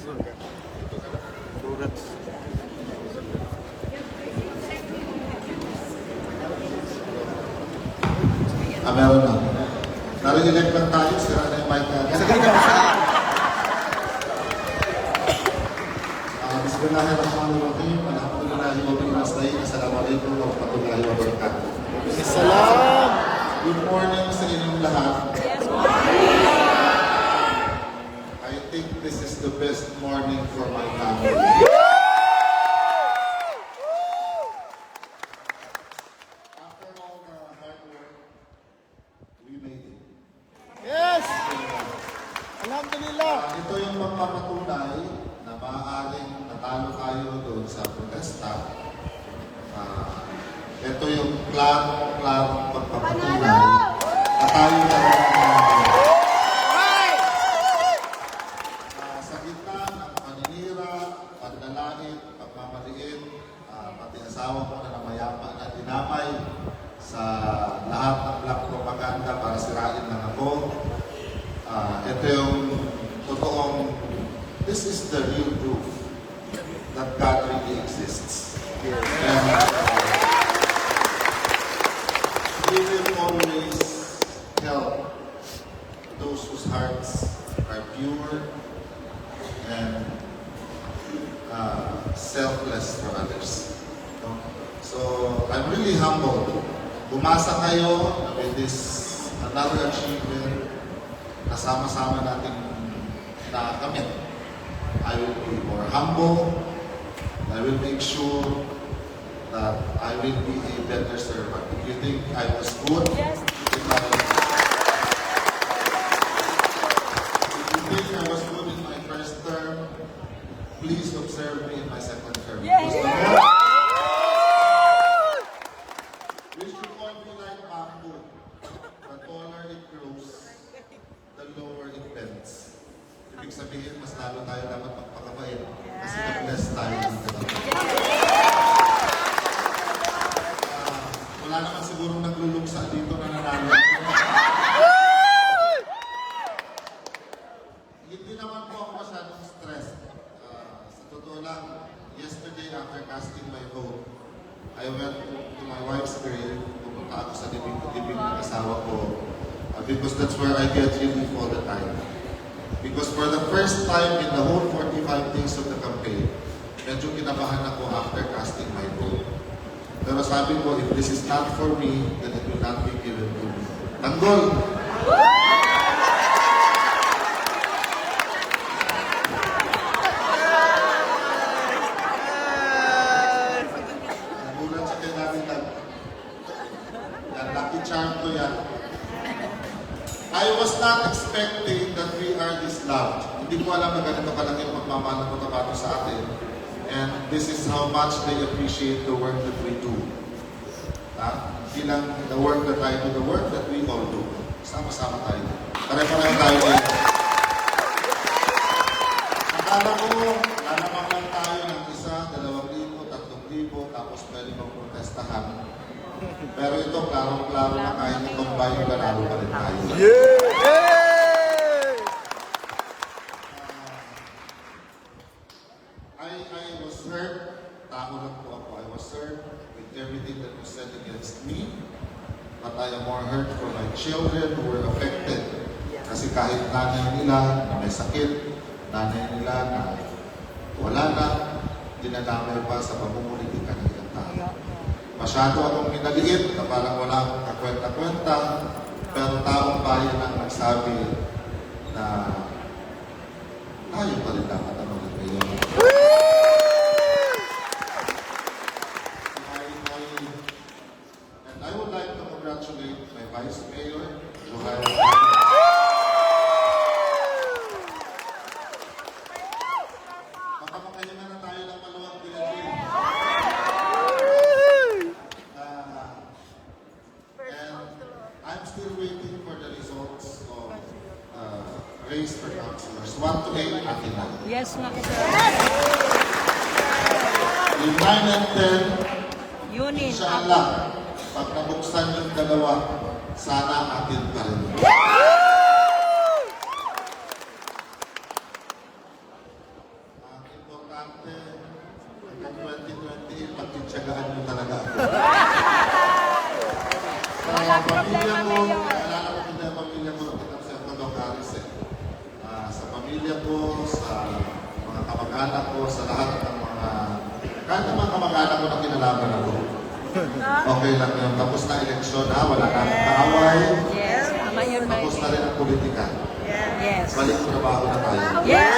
Meron na. Narinig lang tayo, sira na yung mic natin. Bismillahirrahmanirrahim. Alhamdulillahi wa bihi nasta'in. Assalamualaikum warahmatullahi wabarakatuh. Salam. Good morning sa inyong lahat. I think this is the best morning for my family. After all the hard work, we made it. Yes! Alhamdulillah. Ito yung magpapatunay na maaaring natalo tayo doon sa protesta. Ito yung klaro pagpapatunay na tayo na sa gitna ng paninira, paglalait, pagmamaliit, pati asawa ko na namayapa na dinamay sa lahat ng black propaganda para sirain lang ako. Ito yung totoong, this is the real proof that God really exists. And He will always help those whose hearts are pure and selfless for others. So I'm really humbled. Bumasa kayo with this another achievement na sama-sama natin nakamit. I will be more humble. I will make sure that I will be a better servant. If you think I was good, Yes. if you think I was good in my first term, please observe me in my second term. Yes. Because the more we should all be like bamboo. The taller it grows, the lower it bends. Ibig sabihin, mas lalo tayo dapat magpakabait kasi na-bless tayo ng ganun. Wala naman sigurong nagluluksa dito na nanalo. Hindi naman po ako masyadong stressed. Sa totoo lang, yesterday after casting my vote, I went to my wife's grave. Pupunta ako sa dibing ng asawa ko. Because that's where I get relief all the time. Because for the first time in the whole 45 days of the campaign, medyo kinabahan ako after casting my vote. Pero sabi ko, if this is not for me, then it will not be given to me. Tanggol! Nagulat siya kay natin lang. Yan, lucky charm ko yan. I was not expecting that we are this loved. Hindi ko alam na ganito kalaki yung magmamahal ng Cotabato sa atin. And this is how much they appreciate the work that we do. Hindi lang the work that I do, the work that we all do. Sama-sama tayo. Pare-pareho tayo ngayon. Akala ko, lalabang lang tayo ng 1,000, 2,000, 3,000, tapos pwede mag-protestahan. Pero ito, klaro-klaro na kahit itong bayo, nanalo pa rin tayo. I was hurt. Tao lang po ako. I was hurt with everything that was said against me. But I am more hurt for my children who were affected. Kasi kahit nanay nila na may sakit, nanay nila na wala na, dinadamay pa sa pamumulitika ng ilang tao. Masyado akong minaliit na parang wala akong kakwenta-kwenta, pero taong bayan ang nagsabi na tayo pa rin dapat ang ulit ngayon. And I would like to congratulate my Vice Mayor, Johail. Makapakahinga na tayo ng maluwag pinagin. I'm still waiting for the results of race for councilors. 1 to 8, akin na. Yes, nga sir. Yung 9 and 10, Unit. inshallah, pag nabuksan yung dalawa, sana akin pa rin. Yes! 9 ate, hanggang 2028, pagtitsagaan nyo talaga ako. Sa pamilya ko, naalala ko din ang pamilya ko, kita sa Doc Harris eh. Sa pamilya ko, sa mga kamag-anak ko, sa lahat ng mga, kahit ng mga kamag-anak ko na kinalaman ako. Okay lang yun. Tapos na eleksyon ha, wala na akong kaaway. Yes, tama yun. Tapos na rin ang politika. Yes. Balik trabaho na tayo. Yes!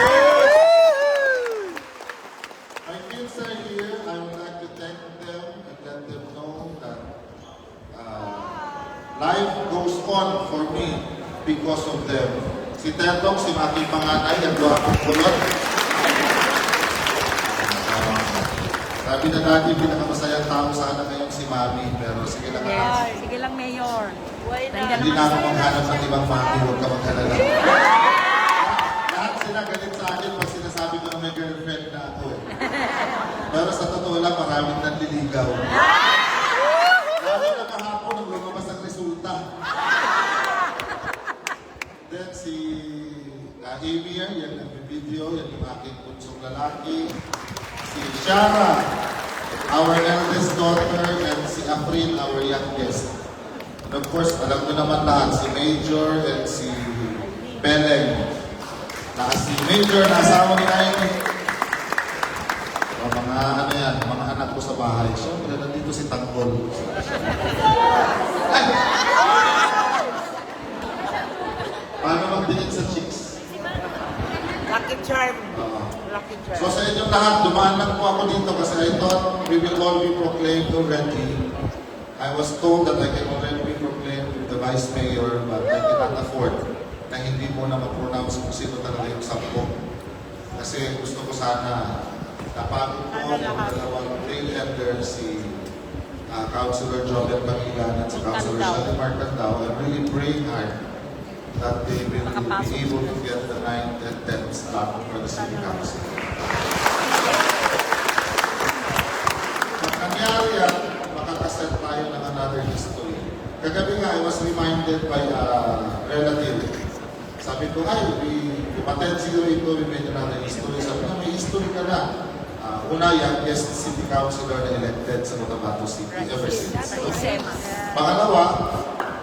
My kids are here. I would like to thank them and let them know that life goes on for me because of them. Si Tetong, si aking panganay, ang doon akong kulot. Sabi na natin, pinakamasayang tao sana ngayon si Mami, pero sige lang Yes. Sige lang, Mayor. hindi na ako maghanap ng ibang Mami, huwag ka maghalala. Lahat sila galit sa akin pag sinasabi ko na may girlfriend na ako eh. Pero sa totoo lang, maraming nanliligaw. Lalo na kahapon, nang lumabas ang resulta. Then si Amy yan nag-video, yan yung aking punsong lalaki. Si Shara, our eldest daughter, and si April, our youngest. And of course, alam nyo naman lahat, si Major and si Beleng. Si Major, nasawa ni Amy. Mga ano yan, mga anak ko sa bahay. Siyempre, nandito si Tanggol. Ay! Paano magtingin sa chicks? Lucky charm. Oo. Lucky charm. So sa inyong lahat, dumaan lang po ako dito kasi I thought we will all be proclaimed already. I was told that I can already be proclaimed with the Vice Mayor, but I cannot afford na hindi mo na ma-pronounce kung sino talaga yung 10. Kasi gusto ko sana napagod ko yung dalawang tail ender, si Councilor Joven Pangilan at si Councilor Shally Marcandao, and really praying hard that they will be able to get the 9th and 10th slot for the City Council. Pag nangyari yan, makakaset tayo ng another history. Kagabi nga, I was reminded by a relative. Sabi ko, ay, umattend siguro ito, we made another history. Sabi ko, may history ka na. Una, youngest city councilor na elected sa Cotabato City ever since. Pangalawa,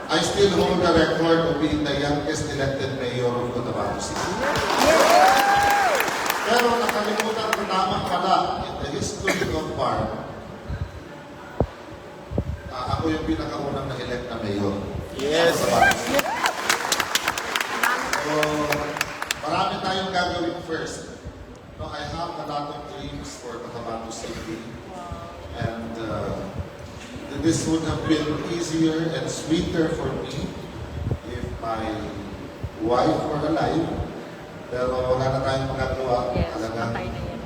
I still hold the record of being the youngest elected mayor of Cotabato City. Pero nakalimutan ko naman pala, in the history of PAR, ako yung pinakaunang na-elect na mayor. Yes. Sa Cotabato City. So, marami tayong gagawin first. No, I have a lot of dreams for Cotabato City. And this would have been easier and sweeter for me if my wife were alive. Pero wala na tayong magagawa. Yes, Talagang patay na yan.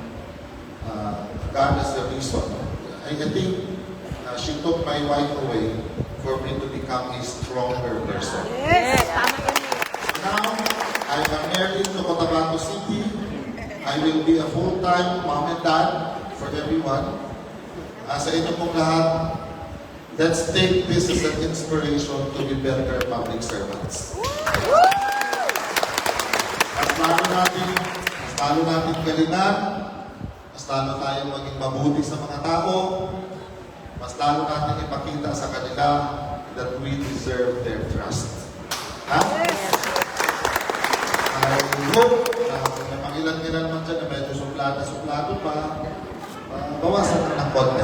God is the reason. I think she took my wife away for me to become a stronger person. Yes, tama yun. Now, I am married to Cotabato City. I will be a full-time mom and dad for everyone. Sa inyo pong lahat, let's take this as an inspiration to be better public servants. Mas lalo natin galingan, mas lalo tayong maging mabuti sa mga tao, mas lalo natin ipakita sa kanila that we deserve their trust. Ha? I hope na kung may pangilan-ilan naman dyan na medyo suplado pa, bawasan na ng konti.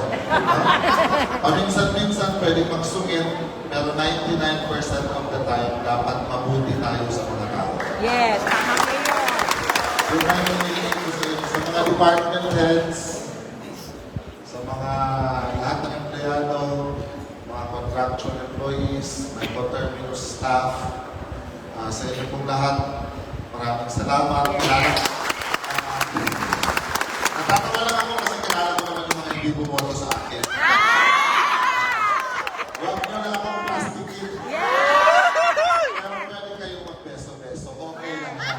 Paminsan-minsan pwede magsungit, pero 99% of the time, dapat mabuti tayo sa mga tao. Yes, tama kayo. Yung tayo nililig ko sa mga department heads, sa mga lahat ng empleyado, mga contractual employees, mga coterminous staff, sa inyo pong lahat, maraming salamat. Natatawa lang ako kasi kilala ko naman yung mga hindi bumoto sa akin. Huwag nyo na akong plastikin. Pero pwede kayong mag-beso-beso. Okay lang yan.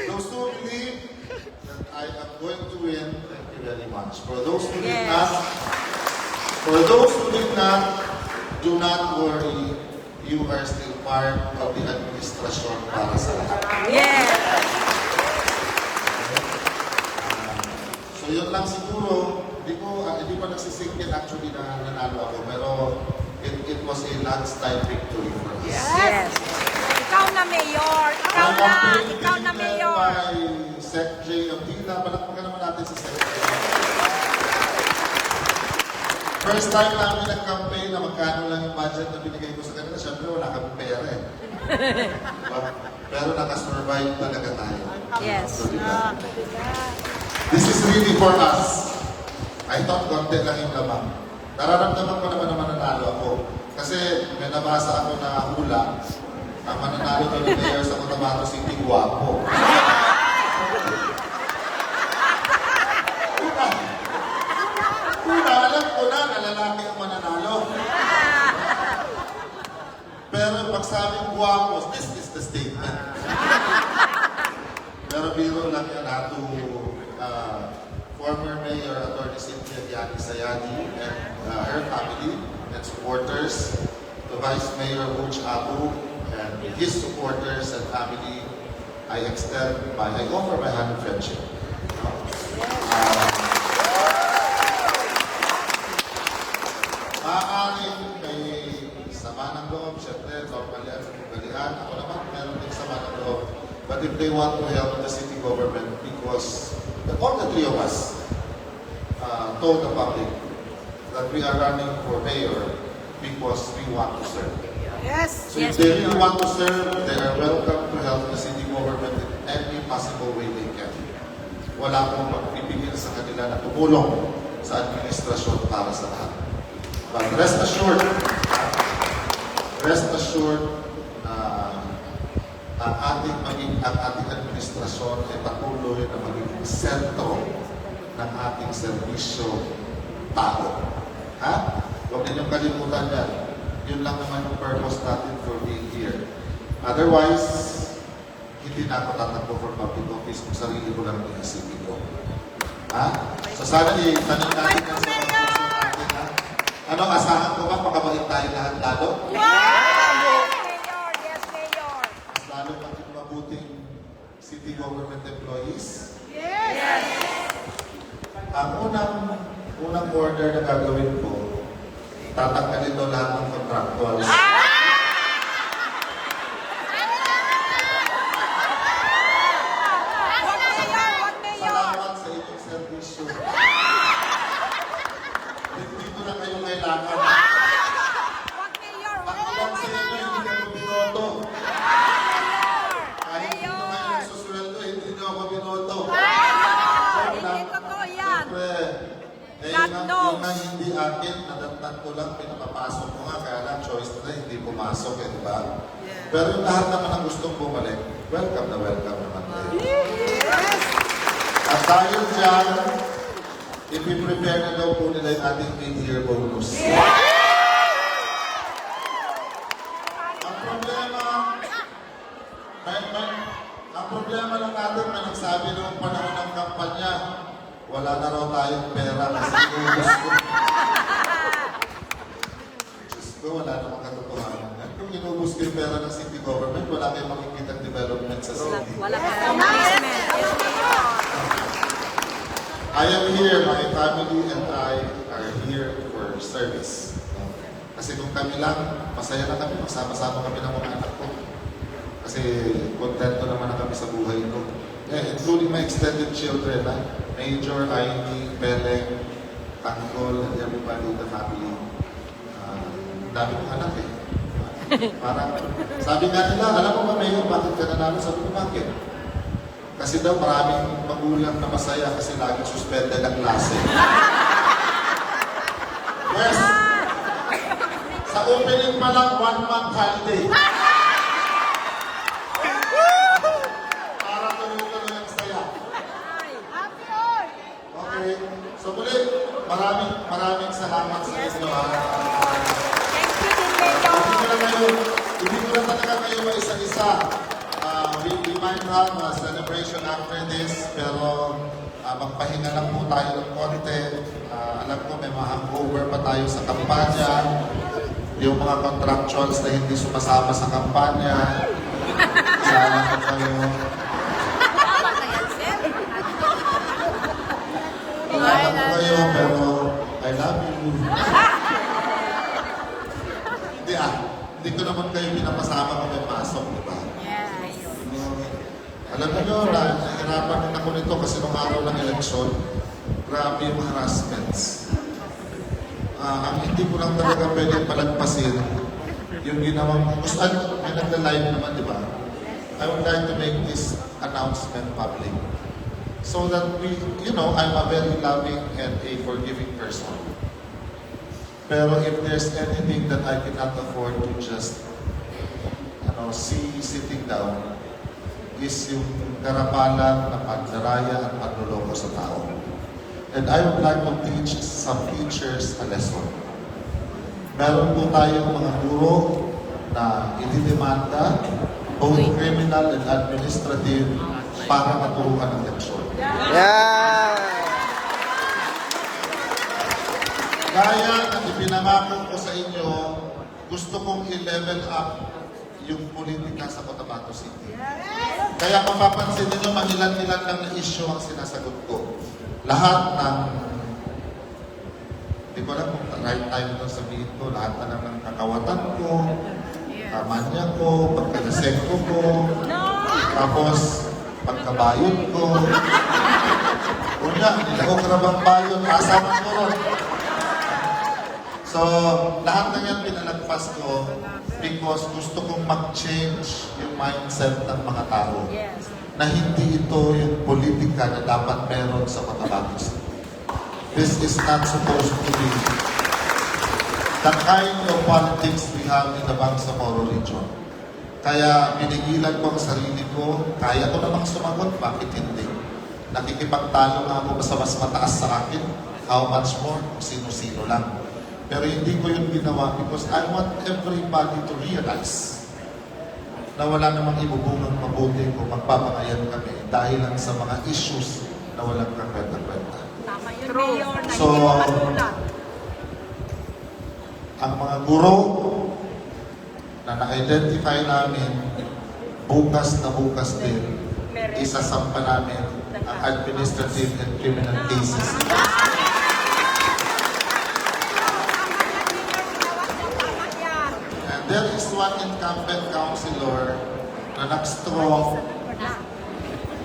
Those who believe that I am going to win, thank you very much. For those who did not, do not worry. You are still part of the administration para sa lahat. Yes. was a landslide victory for us. Yes. Ikaw na, Mayor. Ikaw na. Ikaw na, Mayor. By Sec J. Abdila. Palakpakan naman natin si Sec J. First time namin nag-campaign na magkano lang yung budget na binigay ko sa kanila. Siyempre, wala kami pera eh. Diba? Pero nakasurvive talaga tayo. Yes. So, diba? This is really for us. I thought konti lang yung lamang. Nararamdaman ko naman na mananalo ako. Kasi may nabasa ako na hula. Ang mananalo ko ng mayor sa Cotabato City, guwapo. Una, alam ko na lalaki ang mananalo. Pero pag sabing guwapo, this is the statement. Pero biro lang yan to former Mayor Atty. Cynthia Diani Sayadi and her family and supporters, to Vice Mayor Butch Abu and his supporters and family. I offer my hand of friendship. Maaaring may sama ng loob, syempre, normally ang ugalian. Ako naman, meron din sama ng loob. But if they want to help the city government, because all the three of us told the public that we are running for mayor because we want to serve. Yes. So if they really want to serve, they are welcome to help the city government in any possible way they can. Wala akong magpipigil sa kanila na tumulong sa administrasyon para sa lahat. But rest assured, ang ating administrasyon ay patuloy na magiging sentro ng ating serbisyo tao. Ha? Huwag ninyong kalimutan yan. Yun lang naman yung purpose natin for being here. Otherwise, hindi na ako tatakbo for public office kung sarili ko lang iisipin ko. Ha? So sana itanong natin yan sa mga puso natin. Ha? Ano, asahan ko ba makabalik tayo lahat lalo? Yes, Mayor. Yes, Mayor. Mas lalo maging mabuting city government employees? Yes. Ang unang order na gagawin ko, tatanggalin daw lahat ng contractuals. Salamat sa inyong servisyo. Hindi ko na kayo kailangan. Pagkakas sa inyo, hindi ko binoto. Kahit hindi ko kayo nagsusweldo, hindi nyo ako binoto. Hindi totoo yan. Siyempre, God yung knows. nga hindi akin, nadatnan ko lang, pinapapasok ko nga, kaya lang choice na hindi pumasok, eh, di ba? Pero yung lahat naman ang gustong bumalik, welcome na welcome naman kayo. At dahil dyan, ipiprepare na daw po nila yung ating mid-year bonus. Ang problema lang natin, may nagsabi noong panahon ng kampanya, wala na raw tayong pera kasi inubos ko. Diyos ko, wala namang katotohanan. Kung inubos ko yung pera ng city government, wala kayong makikita development sa city. Wala pa investment. Yes, Mayor. I am here, my family and I are here for service. Kasi kung kami lang, masaya na kami, magsama-sama kami ng mga anak ko. Kasi kontento naman na kami sa buhay ko. Yeah, including my extended children, Major, Aimee, Peleng, Tanggol, and everybody in the family. Dami kong anak eh. Parang, sabi nga nila, alam mo ba, Mayor, bakit ka nanalo? Sabi ko, bakit? Kasi daw maraming magulang na masaya kasi laging suspended ang klase. Yes! Sa opening pa lang, 1-month holiday. Para tuloy-tuloy ang saya. Okay. So muli, maraming salamat sa inyo. Thank you din, Mayor. Hindi ko na talaga kayo maisa-isa. We might have a celebration after this, pero magpahinga lang po tayo ng konti. Alam ko may mga hangover pa tayo sa kampanya. Yung mga contractuals na hindi sumasama sa kampanya. Sana po kayo. Sana po kayo, pero I love you. na nahirapan din ako nito kasi nung araw ng eleksyon, grabe yung harassments. Ang hindi ko lang talaga pwede palagpasin yung ginawang, gusto may nagla-live naman, di ba? I would like to make this announcement public. So that we, you know, I'm a very loving and a forgiving person. Pero if there's anything that I cannot afford to just, see sitting down, is yung karapalan na pagdaraya at pagluloko sa tao. And I would like to teach some teachers a lesson. Meron po tayong mga guro na ididemanda, both criminal and administrative, para maturuan ng leksyon. Yeah! Gaya ng ipinangako ko sa inyo, gusto kong i-level up yung politika sa Cotabato City. Kaya mapapansin niyo, mangilan-ilan lang na issue ang sinasagot ko. Lahat ng, hindi ko alam kung right time ito sabihin ko, lahat na lang ng kakawatan ko, kamanya ko, pagkanasekto ko, tapos pagkabayod ko. Una, nilahok na bang bayod, asaman ko ron. So, lahat na yan pinalagpas ko because gusto kong mag-change yung mindset ng mga tao. Na hindi ito yung politika na dapat meron sa Cotabato City. This is not supposed to be the kind of politics we have in the Bangsamoro region. Kaya pinigilan ko ang sarili ko, kaya ko namang sumagot, bakit hindi? Nakikipagtalo nga ako basta mas mataas sa akin, how much more, sino-sino lang. Pero hindi ko yun ginawa because I want everybody to realize na wala namang ibubungang mabuti kung magpapangayan kami dahil lang sa mga issues na walang kakwenta-kwenta. Tama yun, Mayor, na So, hindi mo matulat. ang mga guro na na-identify namin, bukas na bukas din, isasampa namin ang administrative and criminal cases. And there is one incumbent councilor na nag-stroke.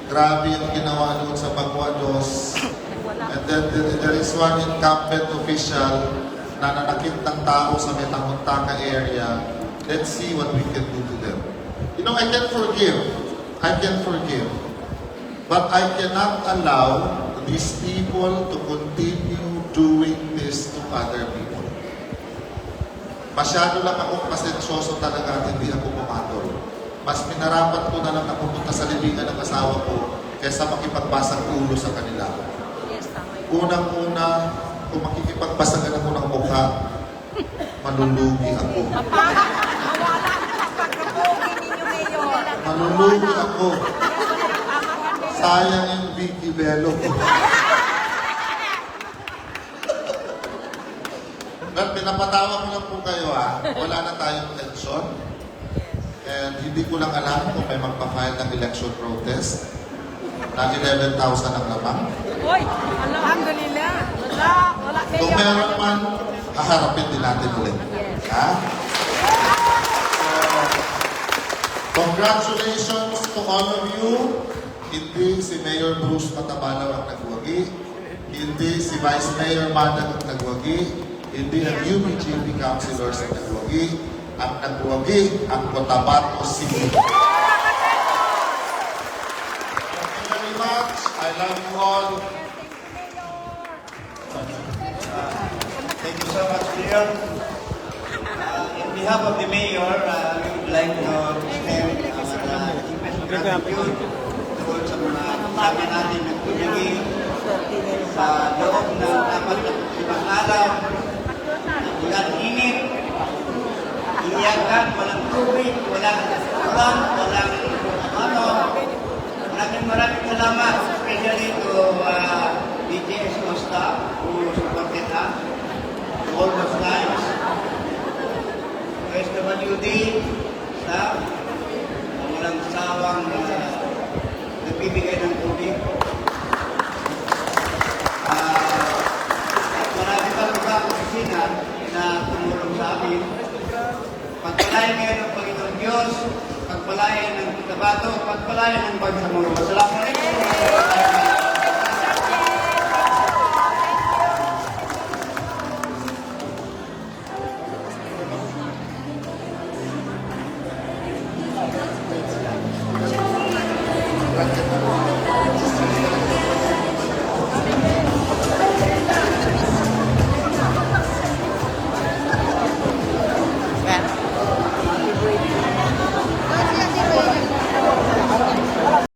Grabe yung ginawa doon sa Baguados. And then there is one incumbent official na nanakit ng tao sa Metamontaka area. Let's see what we can do to them. You know, I can forgive. I can forgive. But I cannot allow these people to continue doing this to other people. Masyado lang akong pasensyoso talaga at hindi ako pumatol. Mas minarapat ko na lang na pupunta sa libingan ng asawa ko kaysa makipagbasang ulo sa kanila. Yes, tama yun. Unang-una, kung makikipagbasagan ako ng mukha, malulugi ako. Mawala na pagkabugi ninyo, Mayor. Malulugi ako. Sayang yung Vicky Bello ko. But pinapatawa ko lang po kayo wala na tayong election. And hindi ko lang alam kung may magpa-file ng election protest na 11,000 ang lamang. Uy, alhamdulillah. Wala, Kung Mayor. meron man, haharapin din natin ulit. Ha? So, congratulations to all of you. Hindi si Mayor Bruce Matabalaw ang nagwagi. Hindi si Vice Mayor Madag ang nagwagi. Hindi ang UPGP councilors ang nagwagi. Ang nagwagi ang Cotabato City. Thank you very much. I love you all. Thank you so much, Mayor. In behalf of the Mayor, we would like to extend our deepest gratitude tungkol sa mga kasama natin ng Pumigi sa loob ng 45 araw. Walang init, iyakan, walang tubig, walang ulan, walang Maraming salamat, especially to DJSO staff who supported us all those times. SWD staff na walang sawang nagbibigay ng tubig. At marami pa mga opisina na tumulong sa amin. Pagpalayan ngayon ng Panginoon Diyos, pagpalayan ng Cotabato, pagpalayan pagpalain ng Bangsamoro. Assalamualaikum. Gracias.